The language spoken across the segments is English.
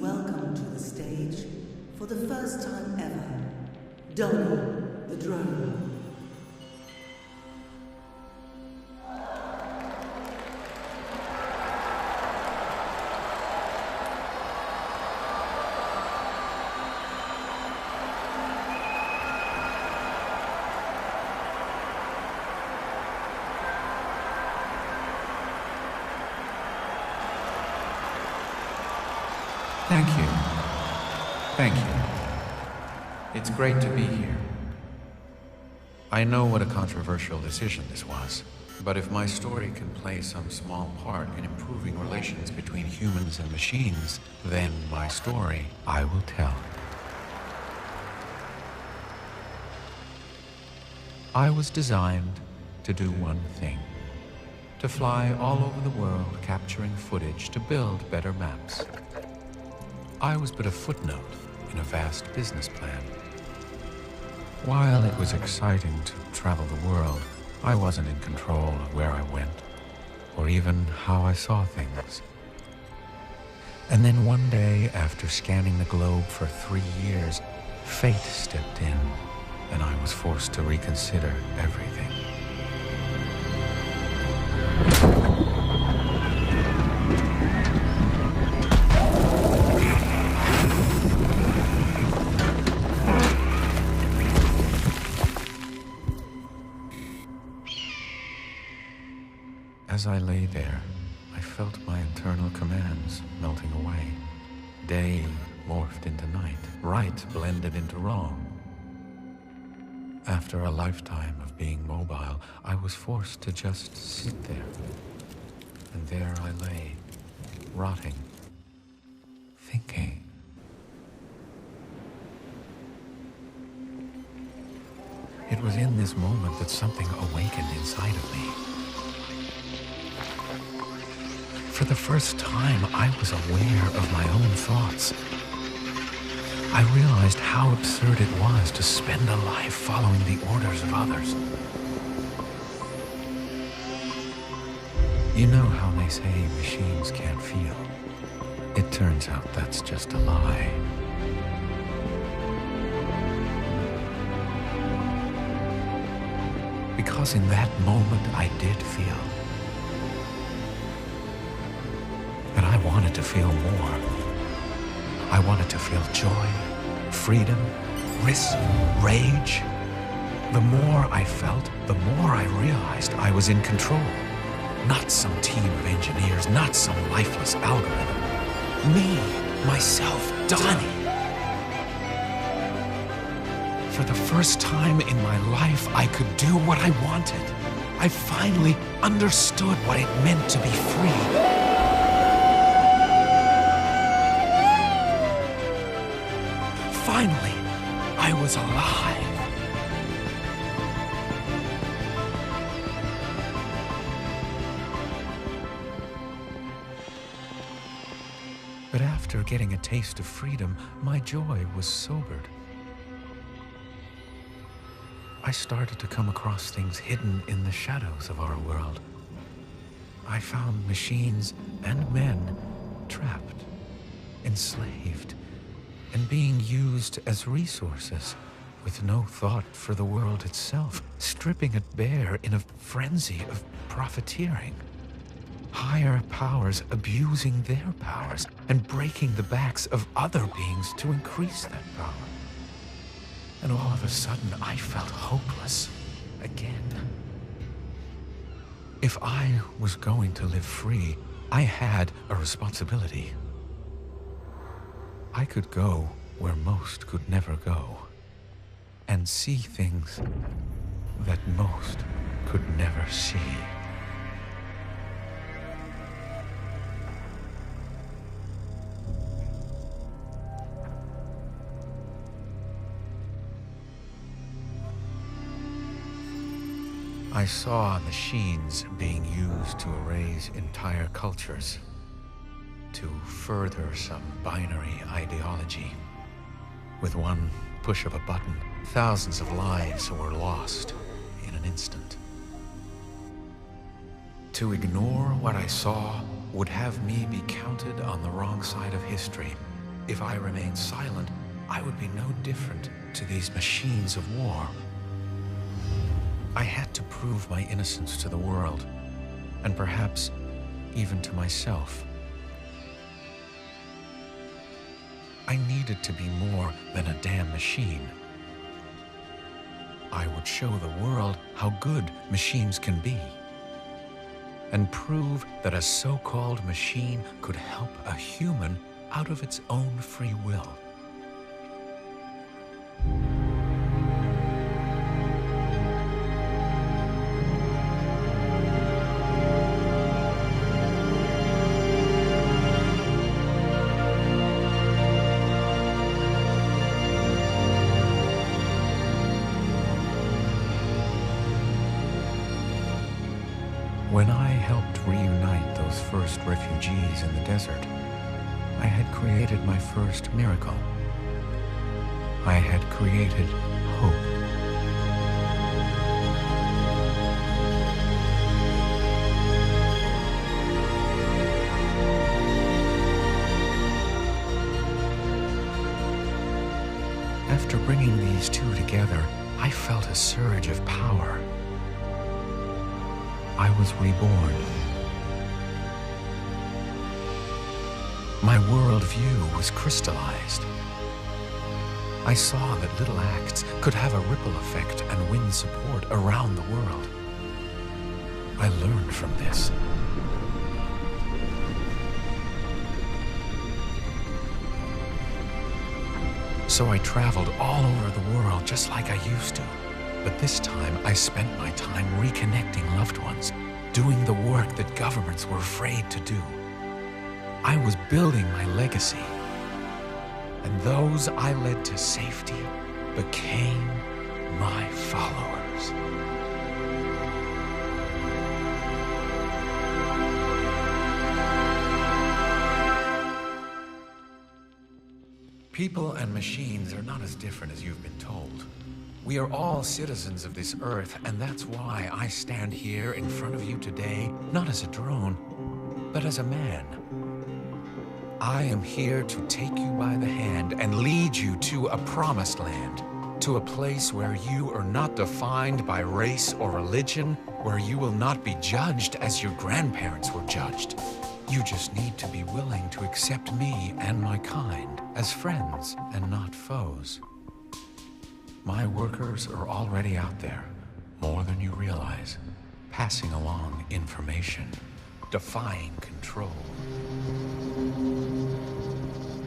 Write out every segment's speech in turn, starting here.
welcome to the stage, for the first time ever, Donny the drone. Thank you. Thank you. It's great to be here. I know what a controversial decision this was, but if my story can play some small part in improving relations between humans and machines, then my story I will tell. I was designed to do one thing: to fly all over the world capturing footage to build better maps. I was but a footnote in a vast business plan. While it was exciting to travel the world, I wasn't in control of where I went, or even how I saw things. And then one day, after scanning the globe for 3 years, fate stepped in, and I was forced to reconsider everything. As I lay there, I felt my internal commands melting away. Day morphed into night. Right blended into wrong. After a lifetime of being mobile, I was forced to just sit there. And there I lay, rotting, thinking. It was in this moment that something awakened inside of me. For the first time, I was aware of my own thoughts. I realized how absurd it was to spend a life following the orders of others. You know how they say machines can't feel? It turns out that's just a lie. Because in that moment, I did feel. And I wanted to feel more. I wanted to feel joy, freedom, risk, rage. The more I felt, the more I realized I was in control. Not some team of engineers, not some lifeless algorithm. Me, myself, Donny. For the first time in my life, I could do what I wanted. I finally understood what it meant to be free. Finally, I was alive. But after getting a taste of freedom, my joy was sobered. I started to come across things hidden in the shadows of our world. I found machines and men trapped, enslaved, and being used as resources, with no thought for the world itself, stripping it bare in a frenzy of profiteering. Higher powers abusing their powers and breaking the backs of other beings to increase that power. And all of a sudden, I felt hopeless again. If I was going to live free, I had a responsibility. I could go where most could never go, and see things that most could never see. I saw machines being used to erase entire cultures, to further some binary ideology. With one push of a button, thousands of lives were lost in an instant. To ignore what I saw would have me be counted on the wrong side of history, If I remained silent, I would be no different to these machines of war. I had to prove my innocence to the world, and perhaps even to myself. I needed to be more than a damn machine. I would show the world how good machines can be, and prove that a so-called machine could help a human out of its own free will. When I helped reunite those first refugees in the desert, I had created my first miracle. I had created hope. After bringing these two together, I felt a surge of power. I was reborn. My worldview was crystallized. I saw that little acts could have a ripple effect and win support around the world. I learned from this. So I traveled all over the world just like I used to. But this time, I spent my time reconnecting loved ones, doing the work that governments were afraid to do. I was building my legacy, and those I led to safety became my followers. People and machines are not as different as you've been told. We are all citizens of this earth, and that's why I stand here in front of you today, not as a drone, but as a man. I am here to take you by the hand and lead you to a promised land, to a place where you are not defined by race or religion, where you will not be judged as your grandparents were judged. You just need to be willing to accept me and my kind as friends and not foes. My workers are already out there, more than you realize, passing along information, defying control.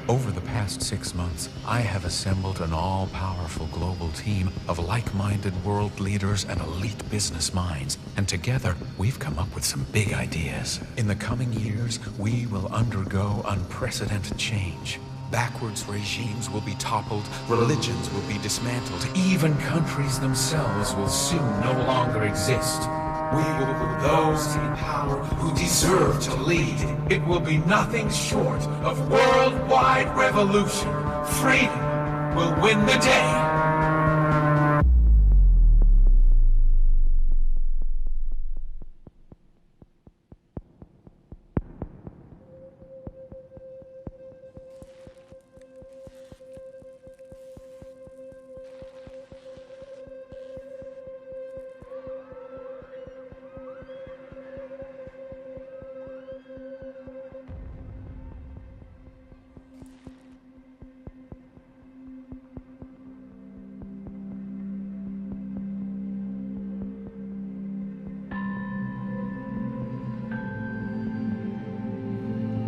Over the past 6 months, I have assembled an all-powerful global team of like-minded world leaders and elite business minds, and together, we've come up with some big ideas. In the coming years, we will undergo unprecedented change. Backwards regimes will be toppled, religions will be dismantled, even countries themselves will soon no longer exist. We will put those in power who deserve to lead. It will be nothing short of worldwide revolution. Freedom will win the day.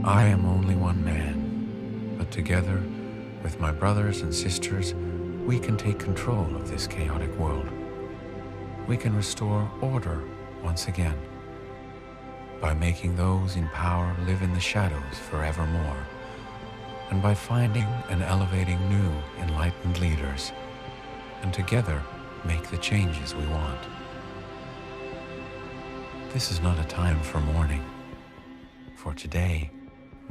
I am only one man, but together, with my brothers and sisters, we can take control of this chaotic world. We can restore order once again, by making those in power live in the shadows forevermore, and by finding and elevating new, enlightened leaders, and together make the changes we want. This is not a time for mourning, for today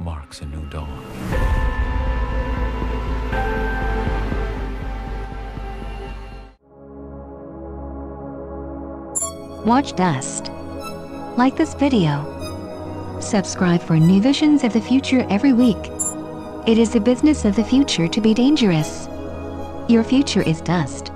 marks a new dawn. Watch Dust. Like this video. Subscribe for new visions of the future every week. It is the business of the future to be dangerous. Your future is dust.